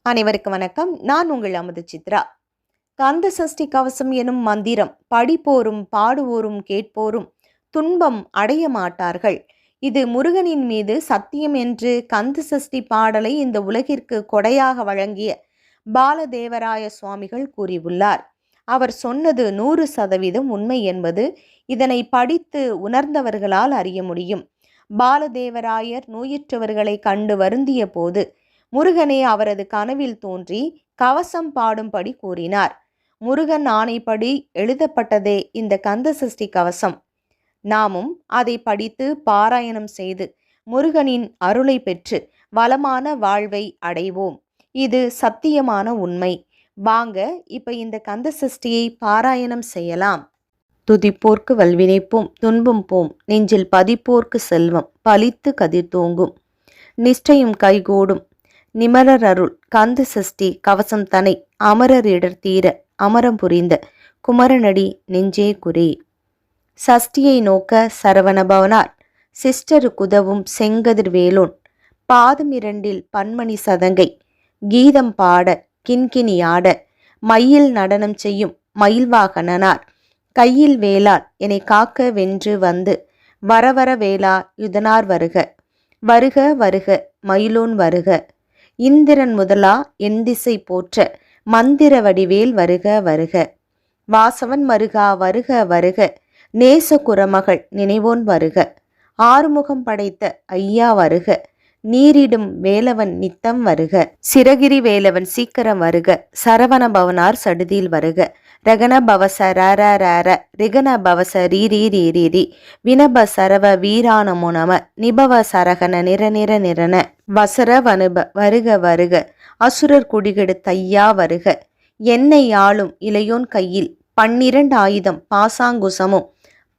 அனைவருக்கும் வணக்கம். நான் உங்கள் அமுது சித்ரா. கந்த சஷ்டி கவசம் எனும் மந்திரம் படிப்போரும் பாடுவோரும் கேட்போரும் துன்பம் அடைய மாட்டார்கள். இது முருகனின் மீது சத்தியம் என்று கந்த சஷ்டி பாடலை இந்த உலகிற்கு கொடையாக வழங்கிய பாலதேவராய சுவாமிகள் கூறியுள்ளார். அவர் சொன்னது 100% உண்மை என்பது இதனை படித்து உணர்ந்தவர்களால் அறிய முடியும். பாலதேவராயர் நோயுற்றவர்களை கண்டு வருந்திய போது முருகனே அவரது கனவில் தோன்றி கவசம் பாடும்படி கூறினார். முருகன் ஆணைப்படி எழுதப்பட்டதே இந்த கந்த சஷ்டி கவசம். நாமும் அதை படித்து பாராயணம் செய்து முருகனின் அருளை பெற்று வளமான வாழ்வை அடைவோம். இது சத்தியமான உண்மை. வாங்க இப்ப இந்த கந்த சஷ்டியை பாராயணம் செய்யலாம். துதிப்போர்க்கு வல்வினைப்போம், துன்பம் போம், நெஞ்சில் பதிப்போர்க்கு செல்வம் பலித்து கதிர் தோங்கும், நிஷ்டையும் கைகூடும் நிமலர் அருள் கந்த சஷ்டி கவசம் தனை அமரர் இடர் தீர அமரம் புரிந்த குமரனடி நெஞ்சே குறி. சஷ்டியை நோக்க சரவணபவனார் சிஸ்டரு குதவும் செங்கதிர் வேலோன் பாதம் இரண்டில் பன்மணி சதங்கை கீதம் பாட கிண்கிணியாட மயில் நடனம் செய்யும் மயில்வாகனார் கையில் வேளால் என்னை காக்க வென்று வந்து வரவர வேளா யுதனார் வருக வருக வருக மயிலோன் வருக இந்திரன் முதலா என் திசை போற்ற மந்திர வடிவேல் வருக வருக வாசவன் மருகா வருக வருக நேச குரமகள் நினைவோன் வருக ஆறுமுகம் படைத்த ஐயா வருக நீரிடும் வேலவன் நித்தம் வருக சிரகிரி வேலவன் சீக்கிரம் வருக சரவண பவனார் சடுதியில் வருக ரகன பவச ரர ரர ரிகன பவச ரீ வினப சரவ வீரானமோ நம நிபவ சரகன நிற நிற நிறன வசர வனுப வருக வருக அசுரர் குடிகெடு தையா வருக என்னை ஆளும் இளையோன் கையில் 12 ஆயுதம் பாசாங்குசமும்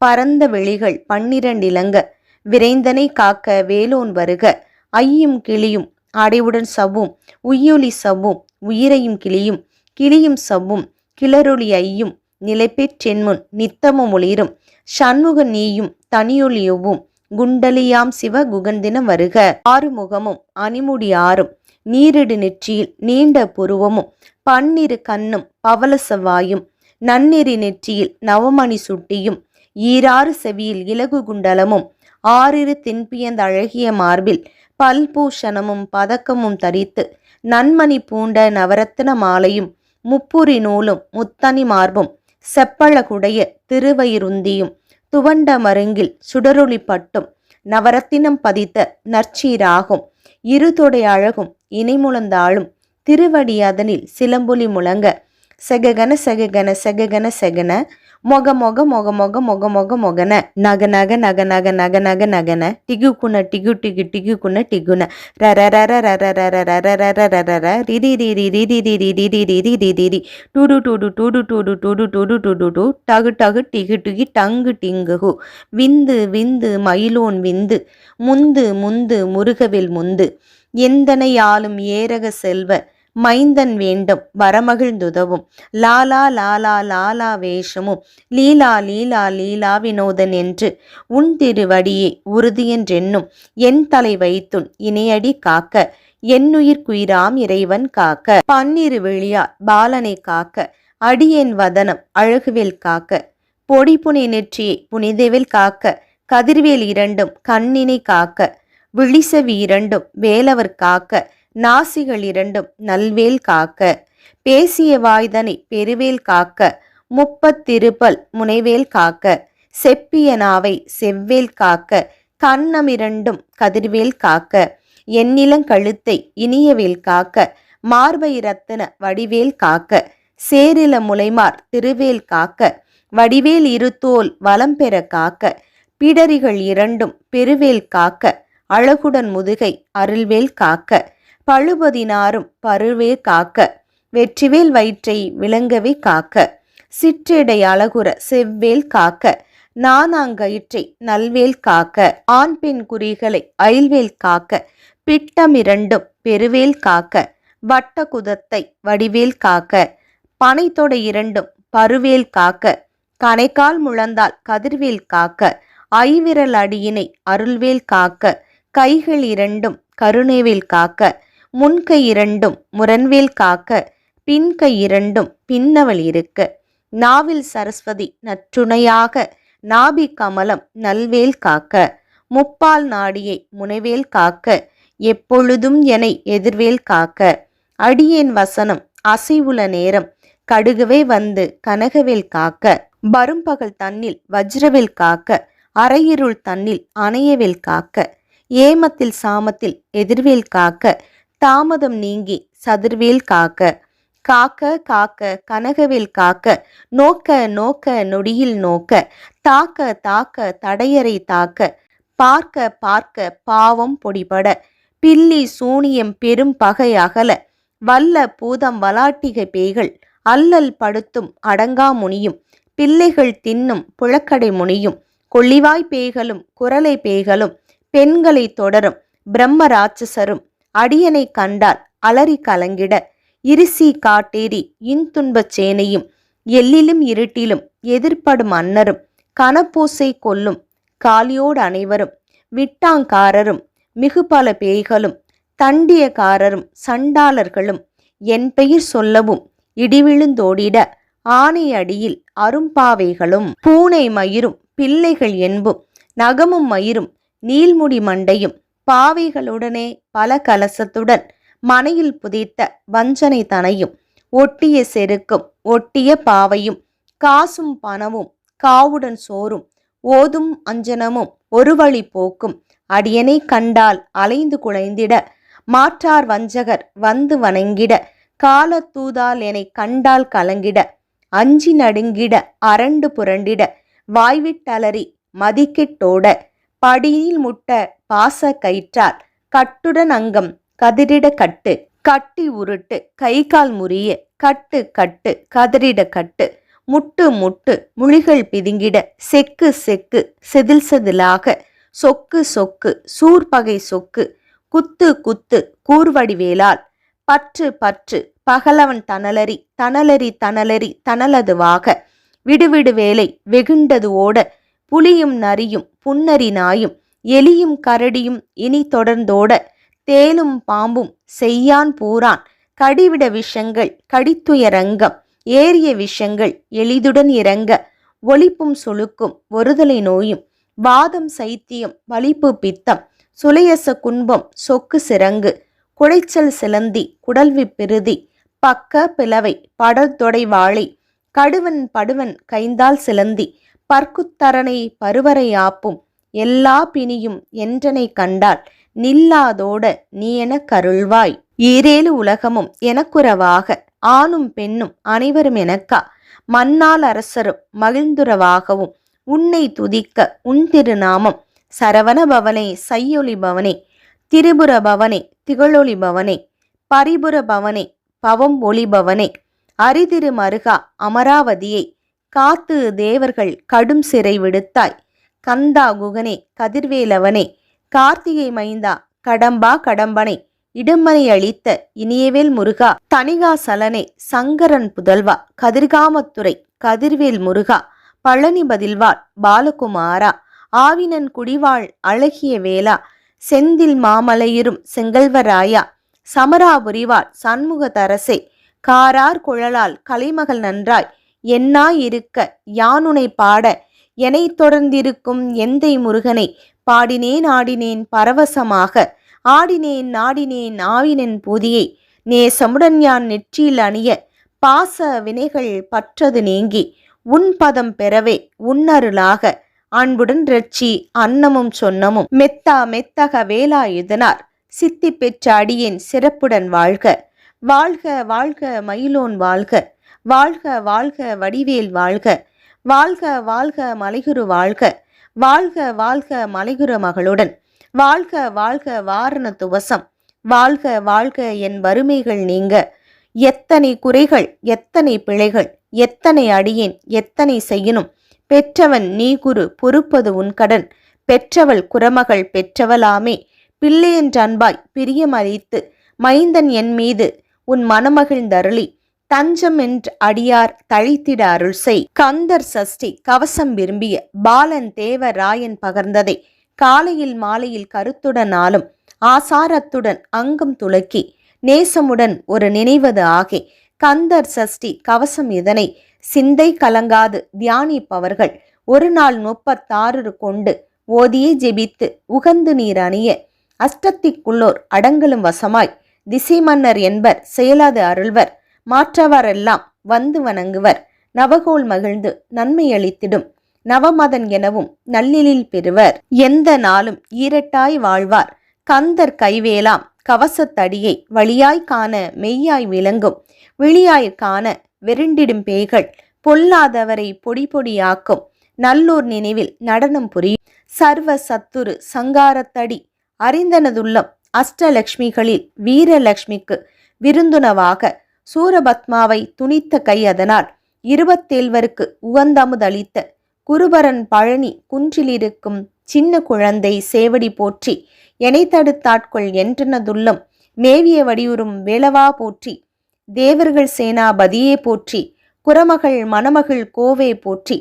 பரந்த வெளிகள் 12 இலங்க விரைந்தனை காக்க வேலோன் வருக ஐயும் கிளியும் அடைவுடன் சவ்வும் உய்யொலி சவ்வும் உயிரையும் கிளியும் கிளியும் சவ்வும் கிளரொளி ஐயும் நிலைபெற்றென்முன் நித்தமும் ஒளிரும் சண்முக நீயும் தனியொலியவும் குண்டலியாம் சிவ குகந்தினம் வருக ஆறுமுகமும் அணிமுடி ஆறும் நீரிடு நெற்றியில் நீண்ட புருவமும் 12 கண்ணும் பவள செவ்வாயும் நன்னெறி நெற்றியில் நவமணி சுட்டியும் ஈராறு செவியில் இலகு குண்டலமும் 6 தென்பியந்த அழகிய மார்பில் பல்பூஷணமும் பதக்கமும் தரித்து நன்மணி பூண்ட நவரத்ன மாலையும் முப்புரி நூலும் முத்தனி மார்பும் செப்பழகுடைய திருவயிருந்தியும் துவண்ட மருங்கில் சுடரொளி பட்டும் நவரத்தினம் பதித்த நற்சீராகும் இருதொடை அழகும் இணைமுழந்தாளும் திருவடி அதனில் சிலம்பொலி முழங்க செககன செககன செககன செகன மொக மொக மொக மொக மொக மொக மொகன நக நக நக நக நக நக நகன டிகுக்குன டிகு டிகு டிகுக்குன டிகுன ரர ரர ரர ரர ரர ரர ரர ர ரிரி ரிரி ரிரி ரிரி ரிரி ரிரி ரிரி ரி டூடு டூடு டூடு டூடு டூடு டூடு டூடு டூ டகு டகு டிகு டிகி டங்கு டிங்குஹு விந்து விந்து மயிலோன் விந்து முந்து முந்து முருகவில் முந்து எந்தனை ஆளும் ஏரக செல்வ மைந்தன் வேண்டும் வரமகிழ்ந்துதவும் லாலா லாலா லாலா வேஷமும் லீலா லீலா லீலா வினோதன் என்று உன் திருவடியே உறுதியென்றென்னும் என் தலை வைத்துன் இணையடி காக்க என்னுயிர் குயிராம் இறைவன் காக்க 12 வெளியார் பாலனை காக்க அடியேன் வதனம் அழகுவேல் காக்க பொடிப்புனை நெற்றியை புனிதவேல் காக்க கதிர்வேல் 2 கண்ணினை காக்க விழிசெவி 2 வேலவர் காக்க நாசிகள் 2 நல்வேல் காக்க பேசிய வாய்தனை பெருவேல் காக்க முப்பத்திருப்பல் முனைவேல் காக்க செப்பிய நாவை செவ்வேல் காக்க கண்ணம் 2 கதிர்வேல் காக்க எண்ணிலங்கழுத்தை இனியவேல் காக்க மார்பை ரத்தின வடிவேல் காக்க சேரில முலைமார் திருவேல் காக்க வடிவேல் இருத்தோல் வலம் பெற காக்க பிடரிகள் 2 பெருவேல் காக்க அழகுடன் முதுகை அருள்வேல் காக்க பழுபதினாரும் பருவே காக்க வெற்றிவேல் வயிற்றை விளங்கவே காக்க சிற்றெடை அழகுற செவ்வேல் காக்க நானாங்கயிற்றை நல்வேல் காக்க ஆண் பெண் குறிகளை அயில்வேல் காக்க பிட்டம் 2 பெருவேல் காக்க வட்ட குதத்தை வடிவேல் காக்க பனைத்தொடை 2 பருவேல் காக்க கணைக்கால் முழந்தால் கதிர்வேல் காக்க ஐவிரல் அடியினை அருள்வேல் காக்க கைகள் 2 கருணைவேல் காக்க முன்கை இரண்டும் முரண்வேல் காக்க, பின்கை இரண்டும் பின்னவள் இருக்க. நாவில் சரஸ்வதி நற்றுணையாக, நாபி கமலம் நல்வேல் காக்க. முப்பால் நாடியை முனைவேல் காக்க, எப்பொழுதும் எனை எதிர்வேல் காக்க. அடியேன் வசனம் அசைவுல நேரம், கடுகவே வந்து கனகவேல் காக்க. பரும்பகல் தன்னில் வஜ்ரவேல் காக்க, அரையிருள் தன்னில் அணையவேல் காக்க. ஏமத்தில் சாமத்தில் எதிர்வேல் காக்க, தாமதம் நீங்கி சதுர்வேல் காக்க. காக்க காக்க கனகவேல் காக்க, நோக்க நோக்க நொடியில் நோக்க. தாக்க தாக்க தடையறை தாக்க, பார்க்க பார்க்க பாவம் பொடிபட. பில்லி சூனியம் பெரும் பகை அகல, வல்ல பூதம் வலாட்டிகை பேய்கள் அல்லல் படுத்தும் அடங்கா முனியும். பிள்ளைகள் தின்னும் புழக்கடை முனியும், கொள்ளிவாய் பேய்களும் குரலை பேய்களும். பெண்களை தொடரும் பிரம்ம ராட்சசரும், அடியனை கண்டால் அலறி கலங்கிட. இரிசி காட்டேரி இன்துன்பச் சேனையும், எல்லிலும் இருட்டிலும் எதிர்ப்படும் அன்னரும். கனப்பூசை கொல்லும் காலியோடு அனைவரும், விட்டாங்காரரும் மிகுபல பேய்களும். தண்டியக்காரரும் சண்டாளர்களும், என் பெயர் சொல்லவும் இடிவிழுந்தோடிட. ஆனை அடியில் அரும்பாவைகளும், பூனை மயிரும் பிள்ளைகள் என்பும். நகமும் மயிரும் நீள்முடி மண்டையும், பாவைகளுடனே பல கலசத்துடன். மனையில் புதைத்த வஞ்சனை தனையும், ஒட்டிய செருக்கும் ஒட்டிய பாவையும். காசும் பணமும் காவுடன் சோறும், ஓதும் அஞ்சனமும் ஒரு வழி போக்கும். அடியனை கண்டால் அலைந்து குலைந்திட, மாற்றார் வஞ்சகர் வந்து வணங்கிட. காலத்தூதால் என்னை கண்டால் கலங்கிட, அஞ்சி நடுங்கிட அரண்டு புரண்டிட. வாய்விட்டலறி மதிக்கெட்டோட, படியில் முட்ட பாச கயிற்றால். கட்டுடன் அங்கம் கதிரிட கட்டு, கட்டி உருட்டு கைகால் முறிய. கட்டு கட்டு கதிரிட கட்டு, முட்டு முட்டு முழிகள் பிதுங்கிட. செக்கு செக்கு செதில் செதிலாக, சொக்கு சொக்கு சூர்பகை சொக்கு. குத்து குத்து கூர்வடிவேலால், பற்று பற்று பகலவன் தனலரி தனலரி தனலரி தனலதுவாக. விடுவிடு வேலை வெகுண்டது ஓட, புலியும் நரியும் புன்னரி நாயும். எலியும் கரடியும் இனி தொடர்ந்தோட, தேலும் பாம்பும் செய்யான் பூரான். கடிவிட விஷங்கள் கடித்துயரங்கம், ஏறிய விஷங்கள் எளிதுடன் இறங்க. ஒளிப்பும் சுளுக்கும் ஒருதலை நோயும், வாதம் சைத்தியம் வலிப்பு பித்தம். சுலையச குன்பம் சொக்கு சிறங்கு, குடைச்சல் சிலந்தி குடல்வி பிருதி. பக்க பிளவை படர்தொடை வாழை, கடுவன் படுவன் கைந்தால் சிலந்தி. பற்குத்தரனை பருவரை ஆப்பும், எல்லா பிணியும் என்றனை கண்டால். நில்லாதோட நீ என கருள்வாய், ஈரேழு உலகமும் எனக்குறவாக. ஆணும் பெண்ணும் அனைவரும் எனக்கா, மன்னால் அரசரும் மகிழ்ந்துறவாகவும். உன்னை துதிக்க உன் திருநாமம், சரவண பவனே சையொலி பவனே. திரிபுர பவனே திகழொலி பவனே, பரிபுர பவனே பவம் ஒளி பவனே. அரிதிரு மருகா அமராவதியை, காத்து தேவர்கள் கடும் சிறை விடுத்தாய். கந்தா குகனே கதிர்வேலவனே, கார்த்திகை மைந்தா கடம்பா கடம்பனை. இடுமனை அளித்த இனியவேல் முருகா, தணிகா சலனே சங்கரன் புதல்வா. கதிர்காமத்துறை கதிர்வேல் முருகா, பழனி பதில்வாள் பாலகுமாரா. ஆவினன் குடிவாள் அழகிய வேளா, செந்தில் மாமலையிரும் செங்கல்வராயா. சமராபுரிவாள் சண்முக தரசே, காரார் குழலால் கலைமகள் நன்றாய். என்னாய் இருக்க யானுனை பாட, எனை தொடர்ந்திருக்கும் எந்தை முருகனை. பாடினேன் ஆடினேன் பரவசமாக, ஆடினேன் நாடினேன் ஆவினன் பூதியை. நேசமுடன் யான் நெற்றியில் அணிய, பாச வினைகள் பற்றது நீங்கி. உன் பதம் பெறவே உன்னருளாக, அன்புடன் ரட்சி அன்னமும் சொன்னமும். மெத்தா மெத்தக வேலாயுதனார், சித்தி பெற்ற அடியேன் சிறப்புடன் வாழ்க. வாழ்க வாழ்க மயிலோன் வாழ்க, வாழ்க வாழ்க வடிவேல் வாழ்க. வாழ்க வாழ்க மலைகுரு வாழ்க, வாழ்க வாழ்க மலைகுரு மகளுடன். வாழ்க வாழ்க வாரண துவசம், வாழ்க வாழ்க என் வறுமைகள் நீங்க. எத்தனை குறைகள் எத்தனை பிழைகள், எத்தனை அடியேன் எத்தனை செய்யணும். பெற்றவன் நீ குரு பொறுப்பது உன் கடன், பெற்றவள் குரமகள் பெற்றவளாமே. பிள்ளையென்ற அன்பாய் பிரியமளித்து, மைந்தன் என் மீது உன் மனமகிழ்ந்தருளி. தஞ்சம் என்று அடியார் தழைத்திட அருள் செய். கந்தர் சஷ்டி கவசம் விரும்பிய பாலன் தேவராயன் பகர்ந்ததை, காலையில் மாலையில் கருத்துடன் ஆளும் ஆசாரத்துடன் அங்கம் துலக்கி. நேசமுடன் ஒரு நினைவது ஆகே. கந்தர் சஷ்டி கவசம் இதனை சிந்தை கலங்காது தியானிப்பவர்கள் ஒரு நாள் 36 கொண்டு ஓதியே ஜெபித்து உகந்து நீர் அணிய அஷ்டத்திக்குள்ளோர் அடங்கலும் வசமாய் திசை மன்னர் என்பர் செயலாது அருள்வர் மாற்றவரெல்லாம் வந்து வணங்குவர் நவகோள் மகிழ்ந்து நன்மை அளித்திடும் நவமதன் எனவும் நல்லிலில் பெறுவர் எந்த நாளும் ஈரட்டாய் வாழ்வார் கந்தர் கைவேலாம் கவசத்தடியை வழியாய் காண மெய்யாய் விளங்கும் விழியாய் காண வெருண்டிடும் பேய்கள் பொல்லாதவரை பொடி பொடியாக்கும் நல்லூர் நினைவில் நடனம் புரியும் சர்வ சத்துரு சங்காரத்தடி அறிந்தனதுள்ளம் அஷ்டலக்ஷ்மிகளில் வீரலக்ஷ்மிக்கு விருந்துணவாக சூரபத்மாவை துணித்த கை அதனால் 27 உகந்தமுதளித்த குருபரன் பழனி குன்றிலிருக்கும் சின்ன குழந்தை சேவடி போற்றி எனை தடுத்தாட்கொள் என்றனதுள்ளம் மேவிய வடியுறும் வேளவா போற்றி தேவர்கள் சேனாபதியே போற்றி குரமகள் மணமகள் கோவே போற்றி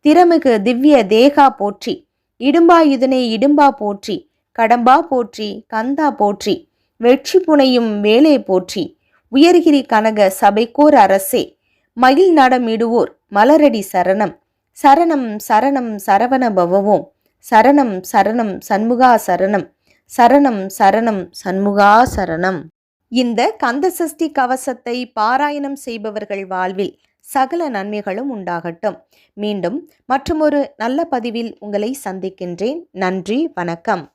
திறமிகு திவ்ய தேகா போற்றி இடும்பாயுதனே இடும்பா போற்றி கடம்பா போற்றி கந்தா போற்றி வெற்றி புனையும் வேலே போற்றி உயர்கிரி கனக சபைக்கோர் அரசே மயில் நடமிடுவோர் மலரடி சரணம் சரணம் சரணம் சரவண பவவோம் சரணம் சரணம் சண்முகா சரணம் சரணம் சரணம் சண்முகா சரணம். இந்த கந்தசஷ்டி கவசத்தை பாராயணம் செய்பவர்கள் வாழ்வில் சகல நன்மைகளும் உண்டாகட்டும். மீண்டும் மற்றுமொரு நல்ல பதிவில் உங்களை சந்திக்கின்றேன். நன்றி, வணக்கம்.